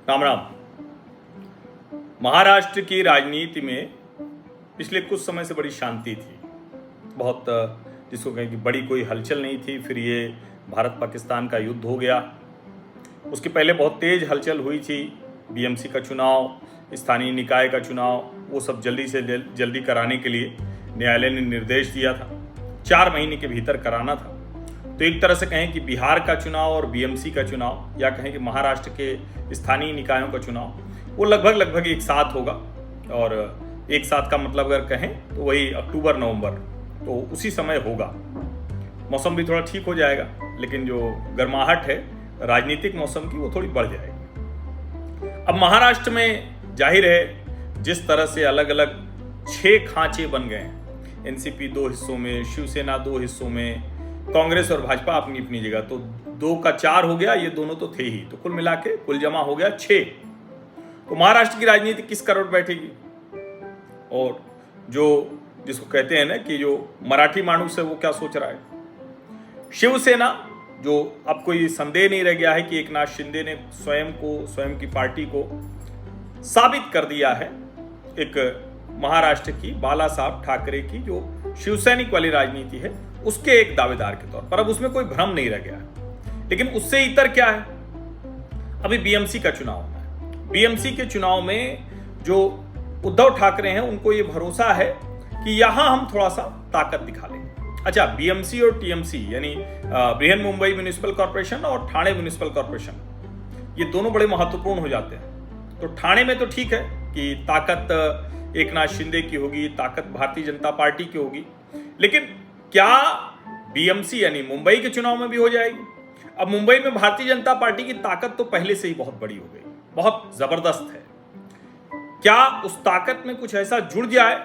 राम राम। महाराष्ट्र की राजनीति में पिछले कुछ समय से बड़ी शांति थी। बहुत जिसको कहें कि बड़ी कोई हलचल नहीं थी। फिर ये भारत पाकिस्तान का युद्ध हो गया। उसके पहले बहुत तेज हलचल हुई थी। बीएमसी का चुनाव, स्थानीय निकाय का चुनाव, वो सब जल्दी से जल्दी कराने के लिए न्यायालय ने निर्देश दिया था। 4 महीने के भीतर कराना था। तो एक तरह से कहें कि बिहार का चुनाव और बीएमसी का चुनाव, या कहें कि महाराष्ट्र के स्थानीय निकायों का चुनाव, वो लगभग एक साथ होगा। और एक साथ का मतलब अगर कहें तो वही अक्टूबर नवंबर, तो उसी समय होगा। मौसम भी थोड़ा ठीक हो जाएगा, लेकिन जो गर्माहट है राजनीतिक मौसम की, वो थोड़ी बढ़ जाएगी। अब महाराष्ट्र में जाहिर है जिस तरह से अलग अलग 6 खांचे बन गए हैं, एनसीपी 2 हिस्सों में, शिवसेना 2 हिस्सों में, कांग्रेस और भाजपा अपनी अपनी जगह, तो 2 का 4 हो गया। ये दोनों तो थे ही, तो कुल मिला के कुल जमा हो गया 6। तो महाराष्ट्र की राजनीति किस करवट बैठेगी? और जो जिसको कहते हैं ना कि जो मराठी मानुस है वो क्या सोच रहा है? शिवसेना, जो अब कोई संदेह नहीं रह गया है कि एकनाथ शिंदे ने स्वयं की पार्टी को साबित कर दिया है, एक महाराष्ट्र की बाला साहब ठाकरे की जो शिवसैनिक वाली राजनीति है उसके एक दावेदार के तौर पर। अब उसमें कोई भ्रम नहीं रह गया है। लेकिन उससे इतर क्या है? अभी बीएमसी का चुनाव होना है। बीएमसी के चुनाव में जो उद्धव ठाकरे हैं उनको ये भरोसा है कि यहां हम थोड़ा सा ताकत दिखा लेंगे। अच्छा, बीएमसी और टीएमसी यानी बृहन मुंबई म्युनिसिपल कॉर्पोरेशन और ठाणे म्युनिसिपल कॉर्पोरेशन, ये दोनों बड़े महत्वपूर्ण हो जाते हैं। तो ठाणे में तो ठीक है कि ताकत एकनाथ शिंदे की होगी, ताकत भारतीय जनता पार्टी की होगी, लेकिन क्या बीएमसी यानी मुंबई के चुनाव में भी हो जाएगी? अब मुंबई में भारतीय जनता पार्टी की ताकत तो पहले से ही बहुत बड़ी हो गई, बहुत जबरदस्त है। क्या उस ताकत में कुछ ऐसा जुड़ जाए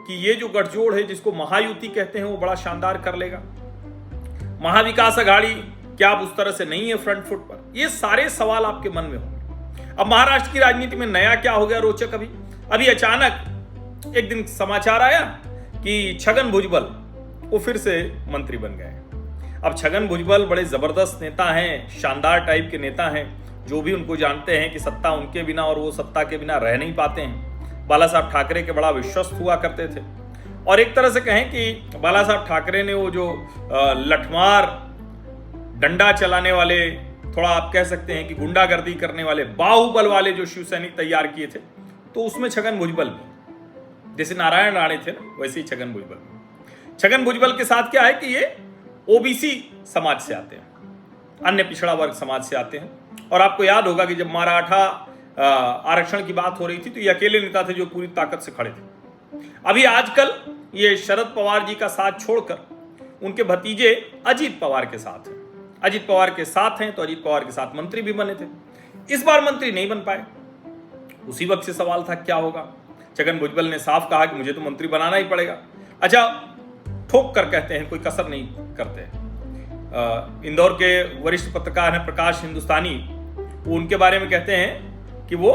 कि ये जो गठजोड़ है जिसको महायुति कहते हैं वो बड़ा शानदार कर लेगा? महाविकास अघाड़ी क्या अब उस तरह से नहीं है फ्रंट फुट पर? ये सारे सवाल आपके मन में होंगे। अब महाराष्ट्र की राजनीति में नया क्या हो गया रोचक? अभी अचानक एक दिन समाचार आया कि छगन भुजबल वो फिर से मंत्री बन गए। अब छगन भुजबल बड़े जबरदस्त नेता हैं, शानदार टाइप के नेता हैं, जो भी उनको जानते हैं कि सत्ता उनके बिना और वो सत्ता के बिना रह नहीं पाते हैं। बाला साहब ठाकरे के बड़ा विश्वस्त हुआ करते थे। और एक तरह से कहें कि बाला साहब ठाकरे ने वो जो लठमार डंडा चलाने वाले, थोड़ा आप कह सकते हैं कि गुंडागर्दी करने वाले, बाहुबल वाले जो शिव सैनिक तैयार किए थे, तो उसमें छगन भुजबल भी, जैसे नारायण राणे थे ना, वैसे ही छगन भुजबल। छगन भुजबल के साथ क्या है कि ये ओबीसी समाज से आते हैं, अन्य पिछड़ा वर्ग समाज से आते हैं। और आपको याद होगा कि जब मराठा आरक्षण की बात हो रही थी तो ये अकेले नेता थे जो पूरी ताकत से खड़े थे। अभी आजकल ये शरद पवार जी का साथ छोड़कर उनके भतीजे अजीत पवार के साथ हैं। अजीत पवार के साथ हैं तो अजीत पवार के साथ मंत्री भी बने थे। इस बार मंत्री नहीं बन पाए। उसी वक्त से सवाल था क्या होगा। छगन भुजबल ने साफ कहा कि मुझे तो मंत्री बनाना ही पड़ेगा। अच्छा, ठोक कर कहते हैं, कोई कसर नहीं करते। इंदौर के वरिष्ठ पत्रकार हैं प्रकाश हिंदुस्तानी, वो उनके बारे में कहते हैं कि वो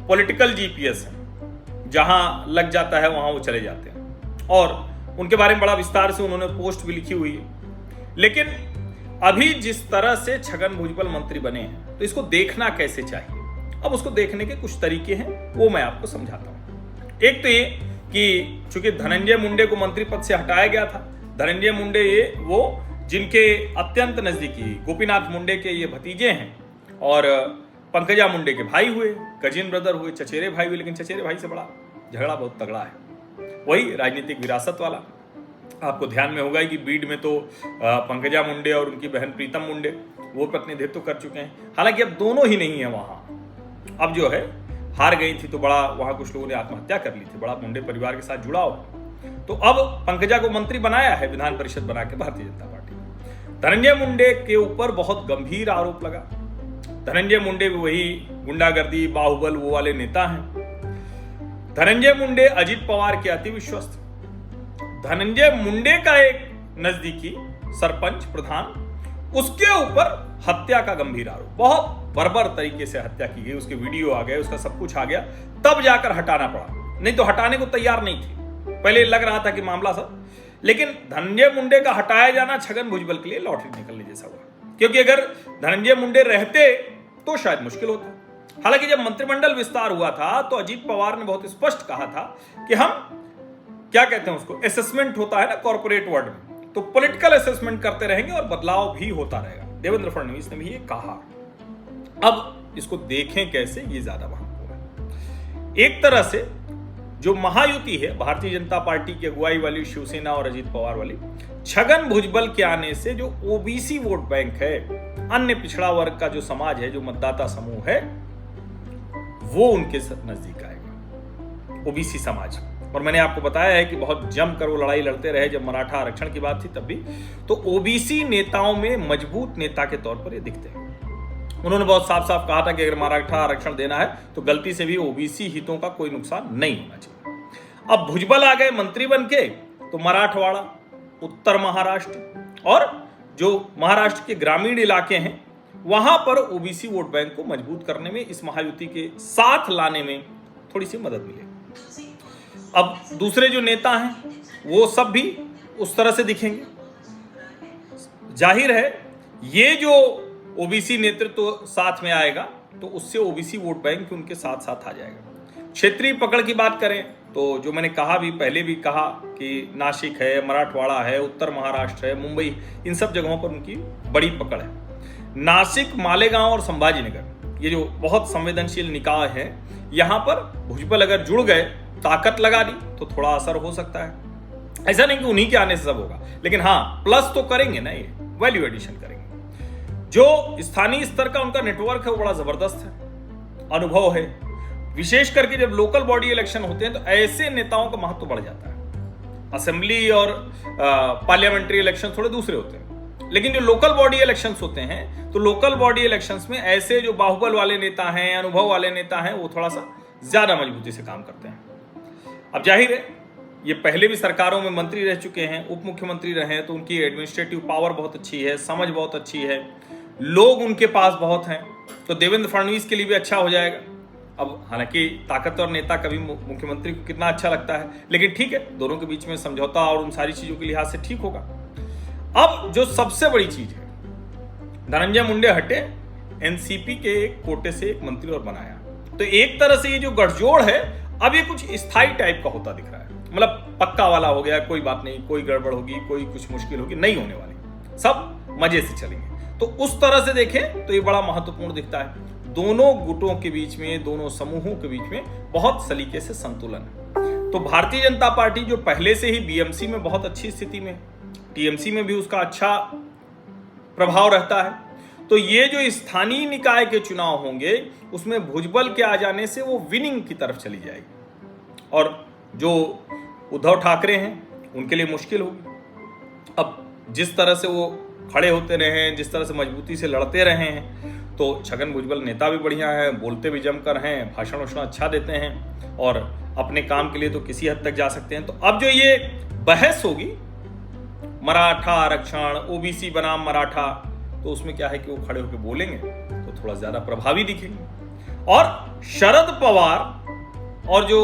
पॉलिटिकल जीपीएस है, जहां लग जाता है वहां वो चले जाते हैं। और उनके बारे में बड़ा विस्तार से उन्होंने पोस्ट भी लिखी हुई है। लेकिन अभी जिस तरह से छगन भुजबल मंत्री बने हैं तो इसको देखना कैसे चाहिए? अब उसको देखने के कुछ तरीके हैं, वो मैं आपको समझाता हूं। एक तो ये कि चूंकि धनंजय मुंडे को मंत्री पद से हटाया गया था। धनंजय मुंडे ये वो जिनके अत्यंत नजदीकी गोपीनाथ मुंडे के ये भतीजे हैं और पंकजा मुंडे के भाई हुए, कजिन ब्रदर हुए, चचेरे भाई हुए। लेकिन चचेरे भाई से बड़ा झगड़ा बहुत तगड़ा है, वही राजनीतिक विरासत वाला। आपको ध्यान में होगा कि बीड में तो पंकजा मुंडे और उनकी बहन प्रीतम मुंडे वो प्रतिनिधित्व कर चुके हैं। हालांकि अब दोनों ही नहीं है वहां। अब जो है हार गई थी तो बड़ा वहां कुछ लोगों ने आत्महत्या कर ली थी, बड़ा मुंडे परिवार के साथ जुड़ा हुआ। तो अब पंकजा को मंत्री बनाया है विधान परिषद बना के भारतीय जनता पार्टी। धनंजय मुंडे के ऊपर बहुत गंभीर आरोप लगा। धनंजय मुंडे वही गुंडागर्दी, बाहुबल, वो वाले नेता हैं। धनंजय मुंडे अजित पवार के अति विश्वस्त। धनंजय मुंडे का एक नजदीकी सरपंच प्रधान, उसके ऊपर हत्या का गंभीर आरोप, बहुत बर्बर तरीके से हत्या की गई। उसके वीडियो आ गए, उसका सब कुछ आ गया, तब जाकर हटाना पड़ा, नहीं तो हटाने को तैयार नहीं थी। पहले लग रहा था कि मामला सब, लेकिन धनंजय मुंडे का हटाया जाना छगन भुजबल के लिए लॉटरी निकलने जैसा हुआ। क्योंकि अगर धनंजय मुंडे रहते तो शायद मुश्किल होता। हालांकि जब मंत्रिमंडल विस्तार हुआ था तो अजीत पवार ने बहुत स्पष्ट कहा था कि हम क्या कहते हैं उसको, असेसमेंट होता है ना कॉर्पोरेट वर्ल्ड में, तो पॉलिटिकल असेसमेंट करते रहेंगे और बदलाव भी होता रहेगा। देवेंद्र फडणवीस ने भी ये कहा। अब इसको देखें कैसे, ये ज्यादा महत्वपूर्ण है। एक तरह से जो महायुति है भारतीय जनता पार्टी की अगुवाई वाली शिवसेना और अजीत पवार वाली, छगन भुजबल के आने से जो ओबीसी वोट बैंक है, अन्य पिछड़ा वर्ग का जो समाज है, जो मतदाता समूह है, वो उनके नजदीक आएगा, ओबीसी समाज। और मैंने आपको बताया है कि बहुत जमकर वो लड़ाई लड़ते रहे जब मराठा आरक्षण की बात थी तब भी, तो ओबीसी नेताओं में मजबूत नेता के तौर पर ये दिखते हैं। उन्होंने बहुत साफ साफ कहा था कि अगर मराठा आरक्षण देना है तो गलती से भी ओबीसी हितों का कोई नुकसान नहीं होना चाहिए। अब भुजबल आ गए मंत्री बन के, तो मराठवाड़ा, उत्तर महाराष्ट्र और जो महाराष्ट्र के ग्रामीण इलाके हैं, वहां पर ओबीसी वोट बैंक को मजबूत करने में, इस महायुति के साथ लाने में थोड़ी सी मदद मिलेगी। अब दूसरे जो नेता हैं वो सब भी उस तरह से दिखेंगे। जाहिर है ये जो ओबीसी नेतृत्व साथ में आएगा तो उससे ओबीसी वोट बैंक उनके साथ साथ आ जाएगा। क्षेत्रीय पकड़ की बात करें तो जो मैंने कहा भी, पहले भी कहा कि नासिक है, मराठवाड़ा है, उत्तर महाराष्ट्र है, मुंबई, इन सब जगहों पर उनकी बड़ी पकड़ है। नासिक, मालेगांव और संभाजीनगर, ये जो बहुत संवेदनशील निकाय है, यहां पर भुजबल अगर जुड़ गए, ताकत लगा दी, तो थोड़ा असर हो सकता है। ऐसा नहीं कि उन्हीं के आने से सब होगा, लेकिन हाँ प्लस तो करेंगे ना, ये वैल्यू एडिशन करेंगे। जो स्थानीय स्तर का उनका नेटवर्क है वो बड़ा जबरदस्त है, अनुभव है। विशेष करके जब लोकल बॉडी इलेक्शन होते हैं तो ऐसे नेताओं का महत्व बढ़ जाता है। असेंबली और पार्लियामेंट्री इलेक्शन थोड़े दूसरे होते हैं, लेकिन जो लोकल बॉडी इलेक्शंस होते हैं तो लोकल बॉडी इलेक्शंस में ऐसे जो बाहुबल वाले नेता हैं, अनुभव वाले नेता हैं, वो थोड़ा सा ज्यादा मजबूती से काम करते हैं। अब जाहिर है ये पहले भी सरकारों में मंत्री रह चुके हैं, उप मुख्यमंत्री रहे हैं, तो उनकी एडमिनिस्ट्रेटिव पावर बहुत अच्छी है, समझ बहुत अच्छी है, लोग उनके पास बहुत हैं, तो देवेंद्र फडणवीस के लिए भी अच्छा हो जाएगा। अब हालांकि ताकतवर नेता कभी मुख्यमंत्री को कितना अच्छा लगता है, लेकिन ठीक है, दोनों के बीच में समझौता और उन सारी चीजों के लिहाज से ठीक होगा। अब जो सबसे बड़ी चीज है, धनंजय मुंडे हटे, एनसीपी के एक कोटे से एक मंत्री और बनाया, तो एक तरह से ये जो गठजोड़ है अब ये कुछ स्थायी टाइप का होता दिख रहा है, मतलब पक्का वाला हो गया, कोई बात नहीं, कोई गड़बड़ होगी, कोई कुछ मुश्किल होगी, नहीं होने वाली, सब मजे से चलेंगे। तो उस तरह से देखें तो ये बड़ा महत्वपूर्ण दिखता है। दोनों गुटों के बीच में, दोनों समूहों के बीच में बहुत सलीके से संतुलन है। तो भारतीय जनता पार्टी जो पहले से ही बीएमसी में बहुत अच्छी स्थिति में, टीएमसी में भी उसका अच्छा प्रभाव रहता है, तो ये जो स्थानीय निकाय के चुनाव होंगे उसमें भुजबल के आ जाने से वो विनिंग की तरफ चली जाएगी, और जो उद्धव ठाकरे हैं उनके लिए मुश्किल होगी। अब जिस तरह से वो खड़े होते रहे हैं, जिस तरह से मजबूती से लड़ते रहे हैं, तो छगन भुजबल नेता भी बढ़िया है, बोलते भी जमकर हैं, भाषण वाषण अच्छा देते हैं, और अपने काम के लिए तो किसी हद तक जा सकते हैं। तो अब जो ये बहस होगी मराठा आरक्षण, ओबीसी बनाम मराठा, तो उसमें क्या है कि वो खड़े होकर बोलेंगे तो थोड़ा ज्यादा प्रभावी दिखेंगे। और शरद पवार और जो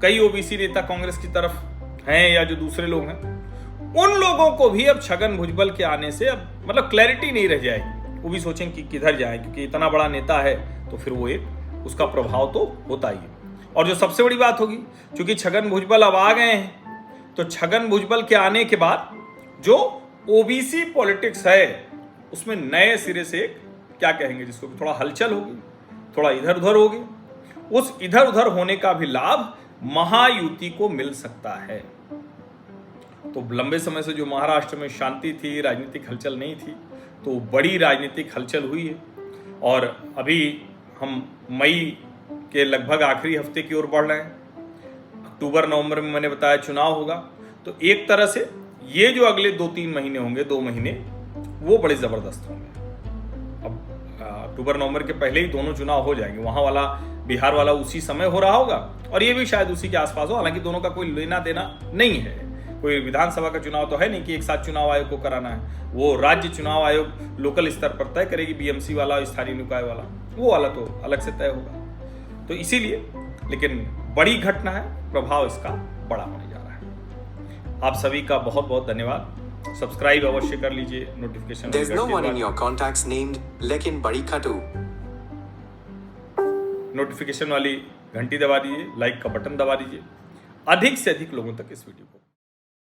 कई ओबीसी नेता कांग्रेस की तरफ हैं या जो दूसरे लोग हैं, उन लोगों को भी अब छगन भुजबल के आने से अब मतलब क्लैरिटी नहीं रह जाएगी। वो भी सोचेंगे कि किधर जाए, क्योंकि इतना बड़ा नेता है तो फिर वो एक उसका प्रभाव तो होता ही है। और जो सबसे बड़ी बात होगी, क्योंकि छगन भुजबल अब आ गए हैं, तो छगन भुजबल के आने के बाद जो ओबीसी पॉलिटिक्स है उसमें नए सिरे से क्या कहेंगे जिसको, थोड़ा हलचल होगी, थोड़ा इधर उधर होगी। उस इधर उधर होने का भी लाभ महायुति को मिल सकता है। तो लंबे समय से जो महाराष्ट्र में शांति थी, राजनीतिक हलचल नहीं थी, तो बड़ी राजनीतिक हलचल हुई है। और अभी हम मई के लगभग आखिरी हफ्ते की ओर बढ़ रहे हैं। अक्टूबर नवंबर में मैंने बताया चुनाव होगा, तो एक तरह से ये जो अगले 2-3 महीने होंगे, 2 महीने, वो बड़े जबरदस्त होंगे। अब अक्टूबर नवंबर के पहले ही दोनों चुनाव हो जाएंगे, वहां वाला बिहार वाला उसी समय हो रहा होगा और ये भी शायद उसी के आसपास हो। हालांकि दोनों का कोई लेना देना नहीं है, कोई विधानसभा का चुनाव तो है नहीं कि एक साथ चुनाव आयोग को कराना है, वो राज्य चुनाव आयोग लोकल स्तर पर तय करेगी, बीएमसी वाला, स्थानीय निकाय वाला, वो वाला तो अलग से तय होगा। तो इसीलिए, लेकिन बड़ी घटना है, प्रभाव इसका बड़ा होने जा रहा है। आप सभी का बहुत बहुत धन्यवाद। सब्सक्राइब अवश्य कर लीजिए, notification. There's no one in your contacts named लेकिन बड़ी खटू। नोटिफिकेशन वाली घंटी दबा दीजिए, लाइक का बटन दबा दीजिए, अधिक से अधिक लोगों तक इस वीडियो को